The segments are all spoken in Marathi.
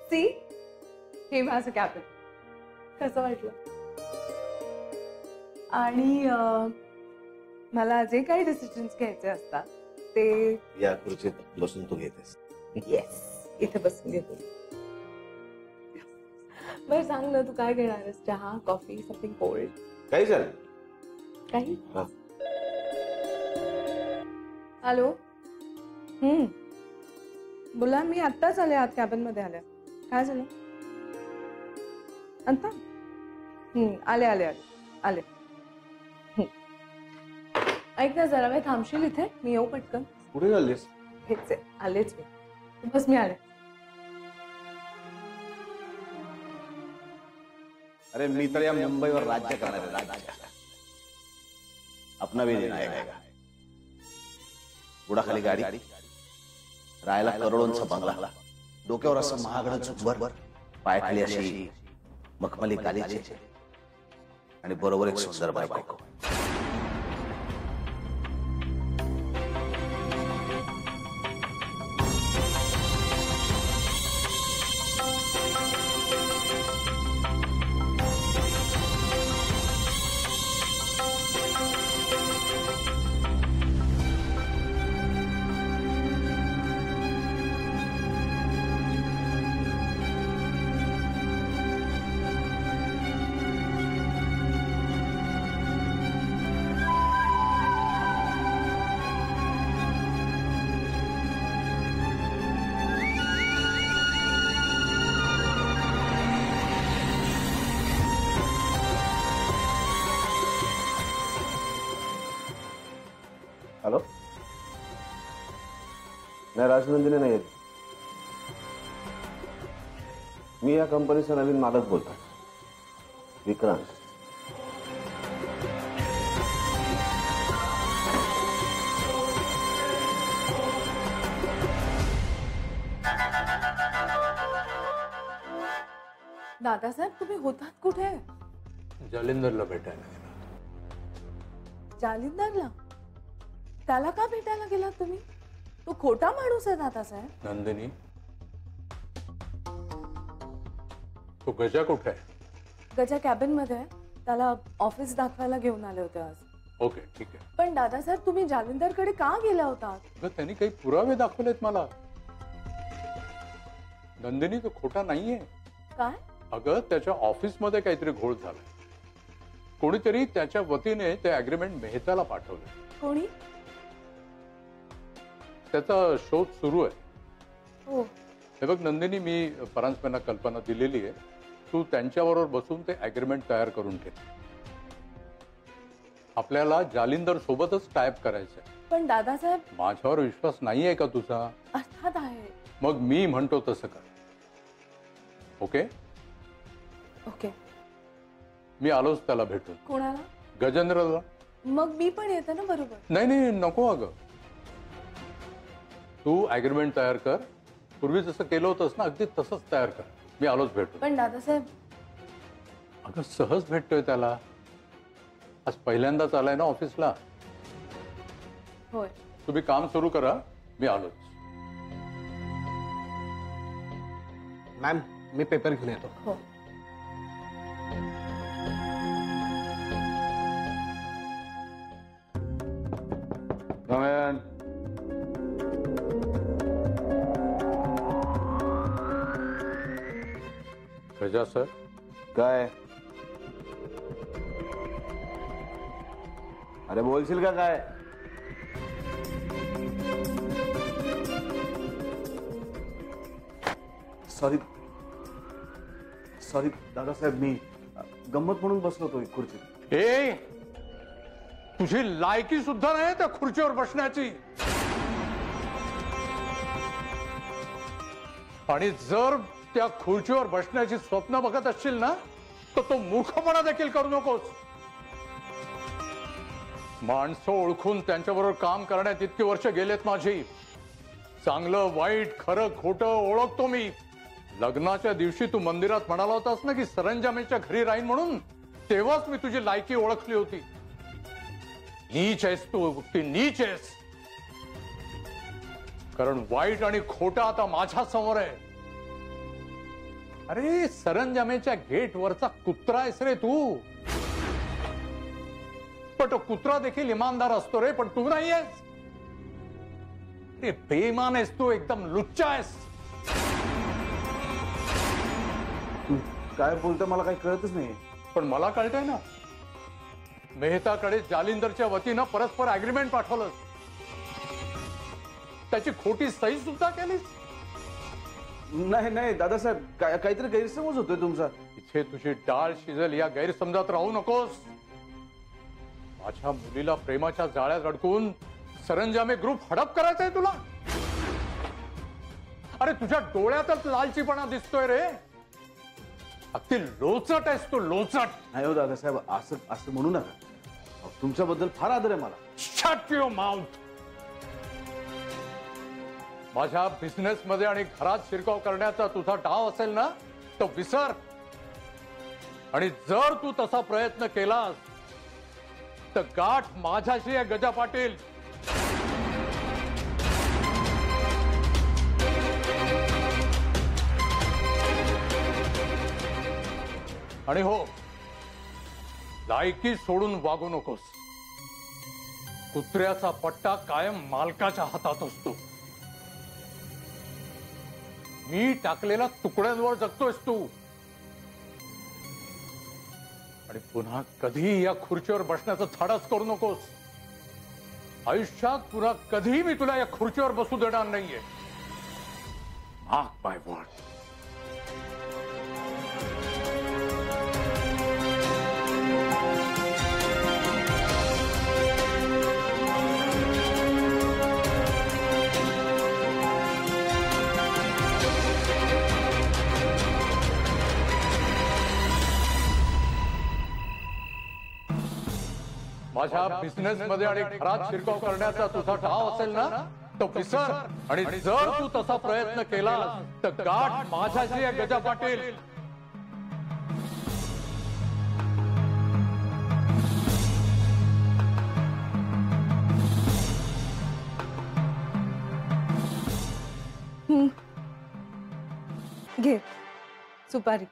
सी हे माझं कॅबिन कसं वाटलं? आणि मला जे काही डिसिजन्स घ्यायचे असतात ते या खुर्चीत बसून तू घेतेस. येस, इथे बसून घेतो. बरं सांग ना, तू काय घेणार आहेस? चहा, कॉफी, समथिंग कोल्ड? काही झालं काही? हा. हॅलो. बोला, मी आत्ताच आले, आत कॅबिन मध्ये आले. काय झालं आता? आले आले आले आले. ऐक ना, जरा वेळ थांबशील इथे? मी येऊ पटकन. कुठे चाललीस? हेच आहे, आलेच मी. बस मी आले. अरे मी तर या मुंबईवर राज्य करणार आहे. राज्य अपना भी देना है. बुडाखाली गाडी, राहायला करोडोंचा बंगला, डोक्यावर असं महागडं झुंबर, पायाखाली अशी मखमली गालीचे आणि बरोबर एक सुंदर बायको. हॅलो, नाही राजनंदिनी नाही येत. मी या कंपनीचा नवीन मालक बोलतो, विक्रांत. दादासाहेब, तुम्ही होतात कुठे? जालिंदरला भेटायला. जालिंदरला? त्याला का भेटायला गेलात तुम्ही? तो खोटा माणूस आहे दादासाहेब. नंदिनी, तो गजा कुठे आहे? गजा कॅबिन मध्ये आहे. त्याला ऑफिस दाखवायला घेऊन आले होते आज. ओके, ठीक आहे. पण दादासाहेब, तुम्ही जालिंदरकडे का गेला होता? त्यांनी काही पुरावे दाखवलेत मला. नंदिनी, तो खोटा नाहीये. काय? अगं, त्याच्या ऑफिस मध्ये काहीतरी घोळ झालाय. कोणीतरी त्याच्या वतीने ते अग्रीमेंट मेहताला पाठवले. कोणी? त्याचा शोध सुरू आहे. हो. हे बघ नंदिनी, मी परांजपेंना कल्पना दिलेली आहे. तू त्यांच्याबरोबर बसून ते अग्रीमेंट तयार करून ठेव. आपल्याला जालिंदर सोबतच टाईप करायचंय. पण दादासाहेब, माझ्यावर विश्वास नाहीये का तुझा? अर्थात आहे. मग मी म्हणतो तसं कर. Okay okay. मी आलोच त्याला भेटून. कोणाला? गजेंद्रला. मग मी पण येते ना बरोबर? नाही नाही, नको. अगं, तू अग्रीमेंट तयार कर. पूर्वी जसं केलं होतंस ना, अगदी तसंच तयार कर. मी आलोच भेटून. पण दादासाहेब, अगं सहज भेटतोय त्याला. आज पहिल्यांदाच आलाय ना ऑफिसला. होय. तुम्ही काम सुरू करा, मी आलोच. मॅम, मी पेपर घेऊन येतो. हो. गजा सर. काय? अरे बोलशील का काय? सॉरी सॉरी दादासाहेब, मी गंमत म्हणून बसलो होतो खुर्चीत. ए, तुझी लायकी सुद्धा नाही त्या खुर्चीवर बसण्याची. आणि जर त्या खुर्चीवर बसण्याची स्वप्न बघत असशील ना, तर तो मूर्खपणा देखील करू नकोस. माणसं ओळखून त्यांच्याबरोबर काम करण्यात इतकी वर्ष गेलेत माझी. चांगलं वाईट, खरं खोटं ओळखतो मी. लग्नाच्या दिवशी तू मंदिरात म्हणाला होतास ना की सरंजामेच्या घरी राहीन म्हणून, तेव्हाच मी तुझी लायकी ओळखली होती. नीच आहेस तू, ती नीच आहेस. कारण वाईट आणि खोटा आता माझ्या समोर आहे. अरे सरंजामेच्या गेट वरचा कुत्रा आहेस रे तू. पण तो कुत्रा देखील इमानदार असतो रे, पण तू नाही आहेस. अरे बेईमान आहेस तू, एकदम लुच्चा आहेस. तू काय बोलतोय मला काही कळतच नाही. पण मला कळतंय ना. मेहताकडे जालिंदरच्या वतीनं परस्पर अग्रीमेंट पाठवलं, त्याची खोटी सही सुद्धा केलीस. नाही नाही दादासाहेब, काहीतरी गैरसमज होतोय तुमचा. इथे तुझी डाळ शिजेल या गैरसमजात राहू नकोस. माझ्या मुलीला प्रेमाच्या जाळ्यात अडकून सरंजामे ग्रुप हडप करायचा आहे तुला. अरे तुझ्या डोळ्यातच लालचीपणा दिसतोय रे. अगदी लोचट आहेस तू, लोचट. नाही हो दादासाहेब, असं असं म्हणू नका. अहो, तुमच्याबद्दल फार आदर आहे मला. Shut your mouth. माझ्या बिझनेस मध्ये आणि घरात शिरकाव करण्याचा तुझा डाव असेल ना, तो विसर. आणि जर तू तसा प्रयत्न केलास तर गाठ माझ्याशी आहे गजा पाटील. आणि हो, लायकी सोडून वागू नकोस. कुत्र्याचा पट्टा कायम मालकाच्या हातात असतो. मी टाकलेला तुकड्यांवर जगतोयस तू. आणि पुन्हा कधी या खुर्चीवर बसण्याचं धाडस करू नकोस. आयुष्यात पुन्हा कधी मी तुला या खुर्चीवर बसू देणार नाहीये. मार्क माय वर्ड. माझ्या बिझनेस मध्ये आणि घरात शिरकाव करण्याचा तुझा डाव असेल ना, तो विसर. आणि जर तू तसा प्रयत्न केला तर गाठ माझ्याशी आहे गजा पाटील. घे सुपारी.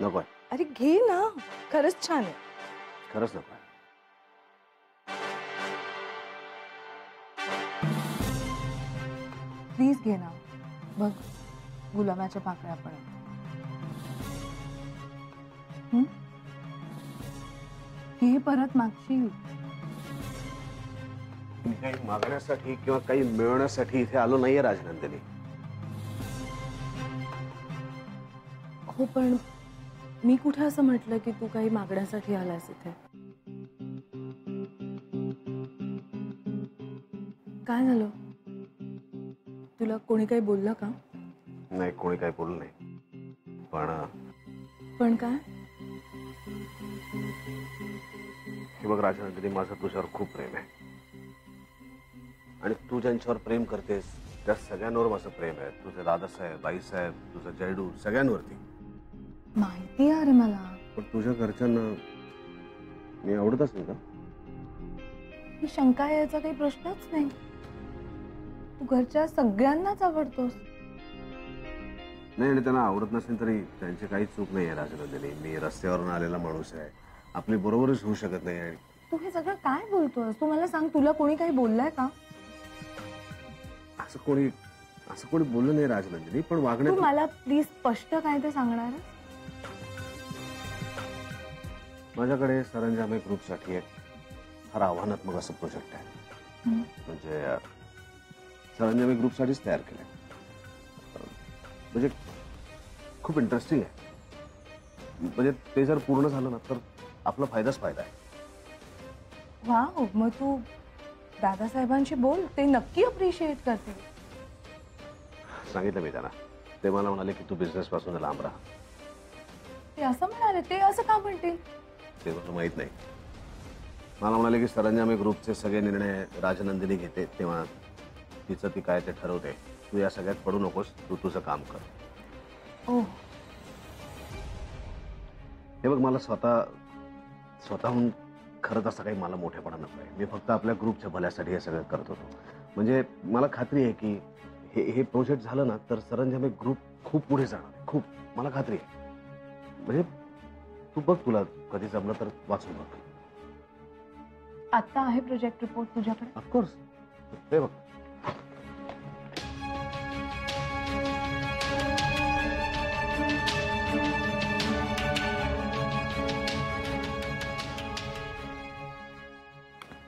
नकोय, अरे घे ना, खरंच छान आहे. खरंच नकोय. प्लीज घे ना. बघ, गुलाबाच्या पाकळ्या पण आहेत. घे परत मागशील. मी काही मागण्यासाठी किंवा काही मिळवण्यासाठी इथे आलो नाहीये राजनंदिनी. हो, पण मी कुठे असं म्हटलं की तू काही मागण्यासाठी आलास इथे. काय झालं? तुला कोणी काही बोललं का? नाही, कोणी काही बोललं नाही. पण काय? हे बघ राजनंदिनी, माझं तुझ्यावर खूप प्रेम आहे. आणि तू ज्यांच्यावर प्रेम करतेस त्या सगळ्यांवर माझं प्रेम आहे. तुझे दादासाहेब, बाईसाहेब, तुझं जयडू, सगळ्यांवरती. माहिती आहे रे मला. पण तुझ्या घरच्यांना मी आवडत असेल का? ही शंका यायचा काही प्रश्नच नाही. तू घरच्या सगळ्यांनाच आवडतोस. नाही, आणि त्यांना आवडत नसेल तरी त्यांची काही चूक नाही आहे राजनंदिनी. मी रस्त्यावरून आलेला माणूस आहे. आपली बरोबरच होऊ शकत नाही. आणि तू हे सगळं काय बोलतोस? तू मला सांग, तुला कोणी काही बोललंय का? असं कोणी बोललं नाही राजनंदिनी. पण तू वागण्यात मला प्लीज स्पष्ट काय ते सांगणार? माझ्याकडे सरंजामे ग्रुपसाठी एक फार आव्हानात्मक असं प्रोजेक्ट आहे. म्हणजे सरंजामे ग्रुपसाठीच तयार केलंय. म्हणजे खूप इंटरेस्टिंग आहे. म्हणजे ते जर पूर्ण झालं ना तर आपला फायदाच फायदा आहे. वाव, मग तू दादासाहेबांशी बोल, ते नक्की अप्रिशिएट करतील. सांगितलं मी त्यांना. ते मला म्हणाले की तू बिझनेस पासून लांब राहा. ते असं म्हणाले? ते असं का म्हणतील? ते मला माहित नाही. मला म्हणाले की सरंजामे ग्रुपचे सगळे निर्णय राजनंदिनी घेते, तेव्हा तिचं ती काय ते ठरवते. तू या सगळ्यात पडू नकोस, तू तुझं काम कर. ओ, हे बघ, मला स्वतःहून खरंच असं काही मला मोठेपणा नको आहे. मी फक्त आपल्या ग्रुपच्या भल्यासाठी हे सगळं करत होतो. म्हणजे मला खात्री आहे की हे प्रोजेक्ट झालं ना तर सरंजामे ग्रुप खूप पुढे जाणार आहे, खूप. मला खात्री आहे. म्हणजे तू बघ, तुला कधी जमलं तर वाचून बघ. आता आहे प्रोजेक्ट रिपोर्ट तुझ्याकडे? ऑफकोर्स. ते बघ.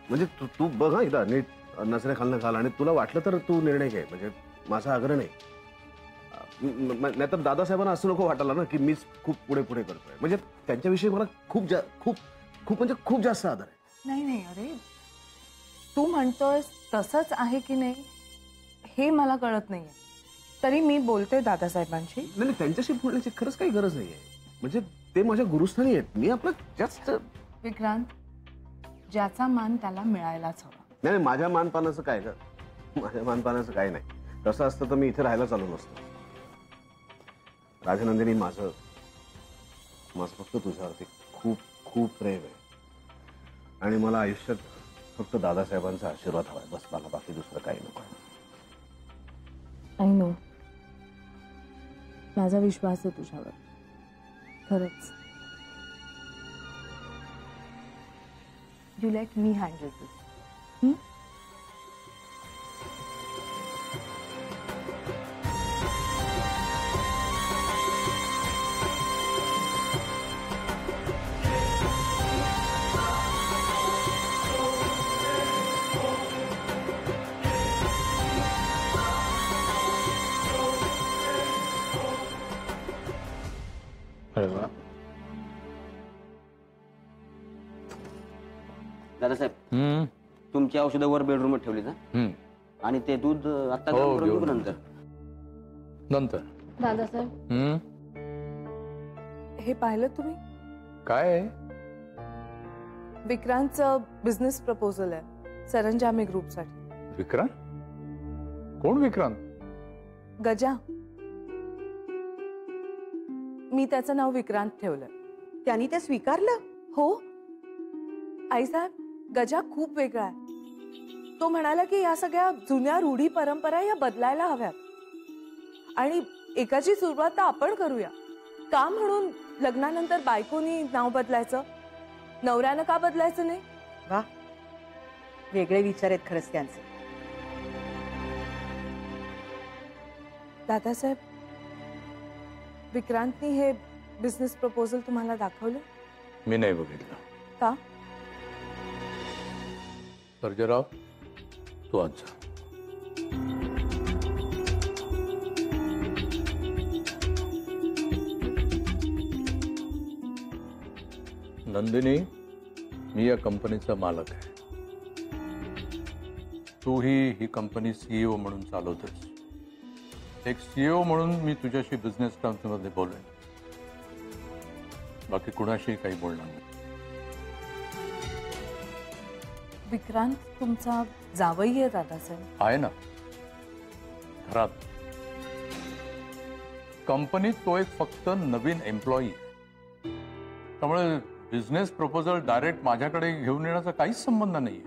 म्हणजे तू बघ हा एकदा नीट नजरे खालनं घाल आणि तुला वाटलं तर तू निर्णय घे. म्हणजे माझा आग्रह नाही. नाहीतर दादासाहेबांना असं नको वाटायला ना की मीच खूप पुढे पुढे करतोय. म्हणजे त्यांच्याविषयी मला खूप म्हणजे खूप जास्त आदर आहे. नाही नाही, अरे तू म्हणतोय तसंच आहे की नाही हे मला कळत नाहीये. तरी मी बोलते दादासाहेबांशी. नाही, त्यांच्याशी बोलण्याची खरंच काही गरज नाहीये. म्हणजे ते माझ्या गुरुस्थानी आहेत. मी आपलं जास्त. विक्रांत, ज्याचा मान त्याला मिळायलाच हवा. नाही, माझ्या मानपानाचं काय ग? माझ्या मानपानाचं काय नाही. तसं असतं तर मी इथे राहायला चालू नसतो. राजनंदिनी, माझं फक्त तुझ्यावरती खूप खूप प्रेम आहे आणि मला आयुष्यात फक्त दादासाहेबांचा आशीर्वाद हवाय. बस, मला बाकी दुसरं काही नको. आय नो, माझा विश्वास आहे तुझ्यावर, खरंच. यू लेट मी हँडल दिस. दादासाहेब, तुमची औषधं वर बेडरूम ठेवली ना? आणि ते दूध आता गरम करून देऊ नंतर? नंतर. दादासाहेब, हे पाहिलं तुम्ही? काय? विक्रांतचं बिझनेस प्रपोजल आहे सरंजामी ग्रुपसाठी. विक्रांत? कोण विक्रांत? गजा. मी त्याचं नाव विक्रांत ठेवलंय. त्यांनी ते स्वीकारलं? हो आईसाहेब, गजा खूप वेगळा आहे. तो म्हणाला की या सगळ्या जुन्या रूढी परंपरा या बदलायला हव्यात आणि एकाची सुरुवात तर आपण करूया. का म्हणून लग्नानंतर बायकोनी नाव बदलायचं, नवऱ्यानं का बदलायचं नाही? वा, वेगळे विचार आहेत खरंच त्यांचे. दादासाहेब, विक्रांतनी हे बिझनेस प्रपोजल तुम्हाला दाखवलं? मी नाही बघितलं. का? सर्जेराव, तू आज जा. नंदिनी, मी या कंपनीचा मालक आहे. तूही ही कंपनी सीईओ म्हणून चालवतेस. एक सीईओ म्हणून मी तुझ्याशी बिझनेस टर्म्समध्ये बोलेन. बाकी कुणाशी काही बोलणार नाही. विक्रांत तुमचा जावई आहे दादासाहेब. आहे ना, घरात. कंपनीत तो एक फक्त नवीन एम्प्लॉई आहे. त्यामुळे बिझनेस प्रपोजल डायरेक्ट माझ्याकडे घेऊन येण्याचा काहीच संबंध नाहीये.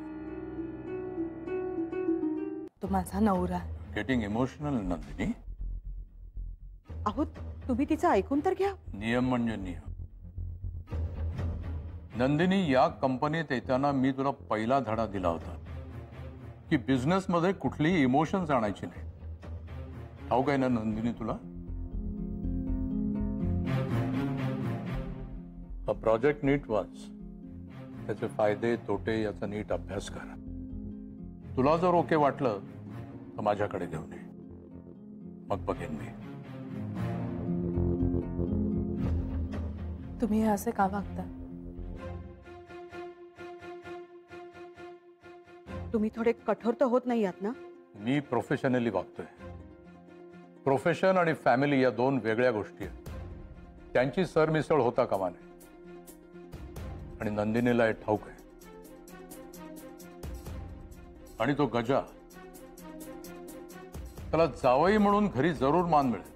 तो माझा नवरा. Getting emotional Nandini. अहो, तुम्ही तिचं ऐकून तर घ्या. नियम म्हणजे नियम. नंदिनी, या कंपनीत येताना मी तुला पहिला धडा दिला होता की बिझनेस मध्ये कुठलीही इमोशन्स आणायची नाही. ठाऊक आहे ना नंदिनी तुला? हा प्रोजेक्ट नीट वाच. त्याचे फायदे तोटे याचा नीट अभ्यास कर. तुला जर ओके वाटलं तर माझ्याकडे घेऊन ये, मग बघेन मी. तुम्ही हे असे का वागता? तुम्ही थोडे कठोर तर होत नाही आहात ना? मी प्रोफेशनली वागतोय. प्रोफेशन आणि फॅमिली या दोन वेगळ्या गोष्टी आहेत. त्यांची सरमिसळ होता कामा नये. आणि नंदिनीला हे ठाऊक आहे. आणि तो गजा, त्याला जावई म्हणून घरी जरूर मान मिळेल,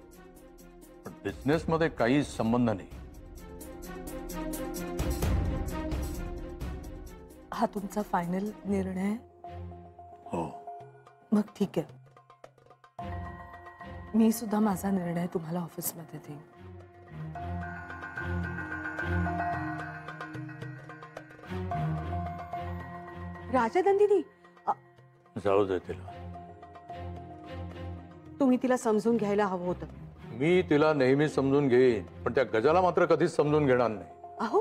पण बिझनेसमध्ये काही संबंध नाही. हा तुमचा फायनल निर्णय आहे? हो. मग ठीक आहे. मी सुद्धा माझा निर्णय तुम्हाला ऑफिसमध्ये देईन. राजनंदिनी, जाऊ दे तिला. तुम्ही तिला समजून घ्यायला हवं होतं. मी तिला नेहमी समजून घेईन, पण त्या गजाला मात्र कधीच समजून घेणार नाही. अहो,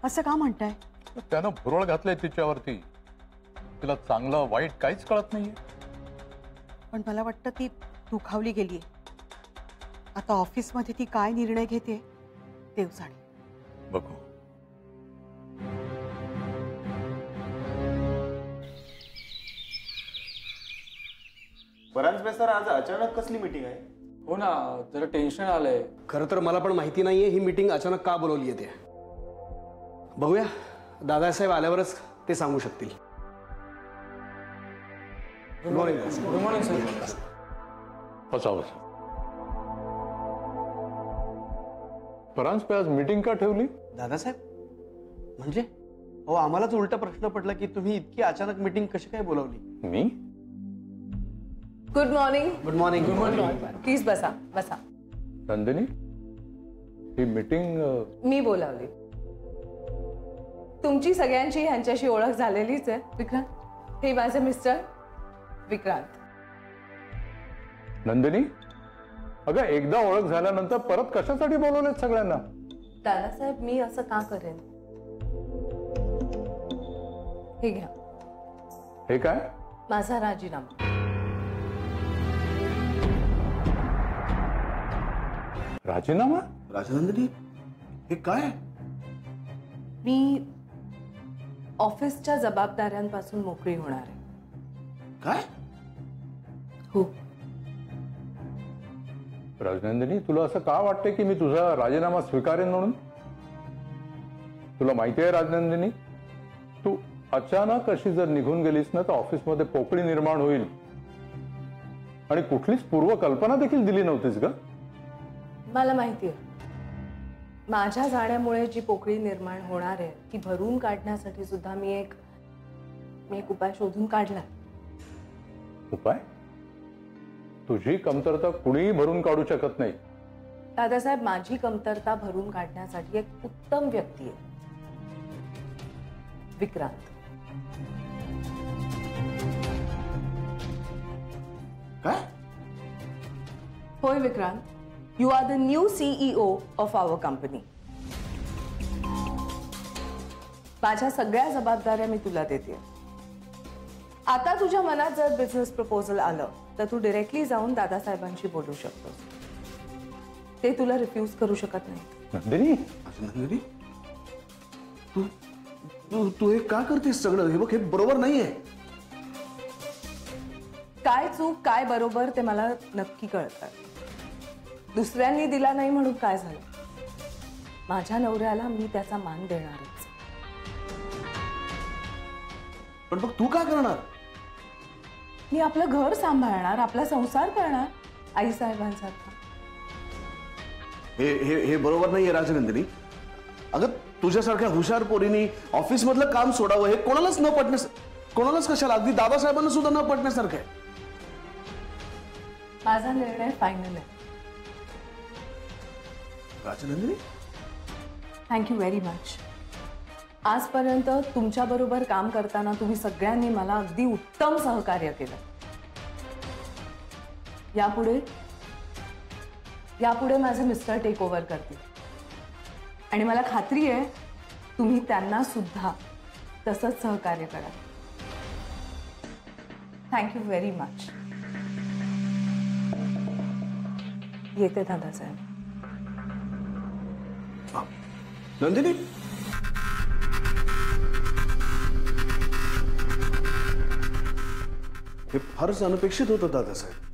असं का म्हणताय? त्यानं भुरळ घातलंय तिच्यावरती. तिला चांगलं वाईट काहीच कळत नाहीये. पण मला वाटतं ती दुखावली गेलीये. आता ऑफिसमध्ये ती काय निर्णय घेते देव जाणे. बघू. बराच सर आज अचानक कसली मीटिंग आहे? हो ना, जरा टेन्शन आलंय. खरं तर मला पण माहिती नाहीये ही मीटिंग अचानक का बोलवली आहे ते. बघूया, दादासाहेब आल्यावरच ते सांगू शकतील. Good morning. Good morning sir. बसा बसा. परांजपे आज मीटिंग का ठेवली? दादासाहेब म्हणजे हो, आम्हालाच उलटा प्रश्न पडला की तुम्ही इतकी अचानक मीटिंग कशी काय बोलावली. मी? Good morning. Good morning. Good morning. Please बसा बसा. नंदिनी, ही मीटिंग मी बोलावली. तुमची सगळ्यांची ह्यांच्याशी ओळख झालेलीच आहे. विक्रांत, हे माझे मिस्टर विक्रांत. नंदिनी, अगं एकदा ओळख झाल्यानंतर परत कशासाठी बोलवलेत सगळ्यांना? दादासाहेब, मी असं का करेन? हे घ्या. हे काय? माझा राजीनामा. राजीनामा? राजनंदिनी, हे काय? मी ऑफिसच्या जबाबदाऱ्यांपासून मोकळी होणार आहे. काय? हो. राजनंदिनी, तुला असं का वाटतंय की मी तुझा राजीनामा स्वीकारेन म्हणून? तुला माहिती आहे राजनंदिनी, तू अचानक अशी जर निघून गेलीस ना तर ऑफिसमध्ये पोकळी निर्माण होईल. आणि कुठलीच पूर्वकल्पना देखील दिली नव्हतीस ग. मला माहिती आहे, माझ्या जाण्यामुळे जी पोकळी निर्माण होणार आहे ती भरून काढण्यासाठी सुद्धा मी एक उपाय शोधून काढला. उपाय? तुझी कमतरता कुणीही भरून काढू शकत नाही. दादासाहेब, माझी कमतरता भरून काढण्यासाठी एक उत्तम व्यक्ती आहे, विक्रांत. काय? होय Vikrant, you are the new CEO of our company. माझ्या सगळ्या जबाबदाऱ्या मी तुला देते. आता तुझ्या मनात जर बिझनेस प्रपोजल आलं तर तू डायरेक्टली जाऊन दादासाहेबांशी बोलू शकतोस. ते तुला रिफ्यूज करू शकत नाही. नंदिनी, नंदिनी, तू तू तू हे का करतेस सगळं? हे बघ, हे बरोबर नाहीये. काय चूक काय बरोबर ते मला नक्की कळतं. दुसऱ्यांनी दिला नाही म्हणून काय झालं? माझ्या नवऱ्याला मी त्याचा मान देणारच. पण मग तू काय करणार? मी आपलं घर सांभाळणार, आपला संसार करणार आईसाहेबांसारखा. हे हे हे बरोबर नाहीये राजनंदिनी. अगं, तुझ्यासारख्या हुशार पोरीनी ऑफिस मधलं काम सोडावं हे कोणालाच न पटण्यास, कोणालाच कशाला, अगदी दादासाहेबांना सुद्धा न पटण्यासारखं आहे. माझा निर्णय फायनल आहे. Rajnandini, thank you very much. आजपर्यंत तुमच्या बरोबर काम करताना तुम्ही सगळ्यांनी मला अगदी उत्तम सहकार्य केलं. यापुढे माझे मिस्टर टेक ओव्हर करतील आणि मला खात्री आहे तुम्ही त्यांना सुद्धा तसंच सहकार्य करा. Thank you very much. येते दादासाहेब. नंदिनी, हे फारच अनपेक्षित होतं दादासाहेब.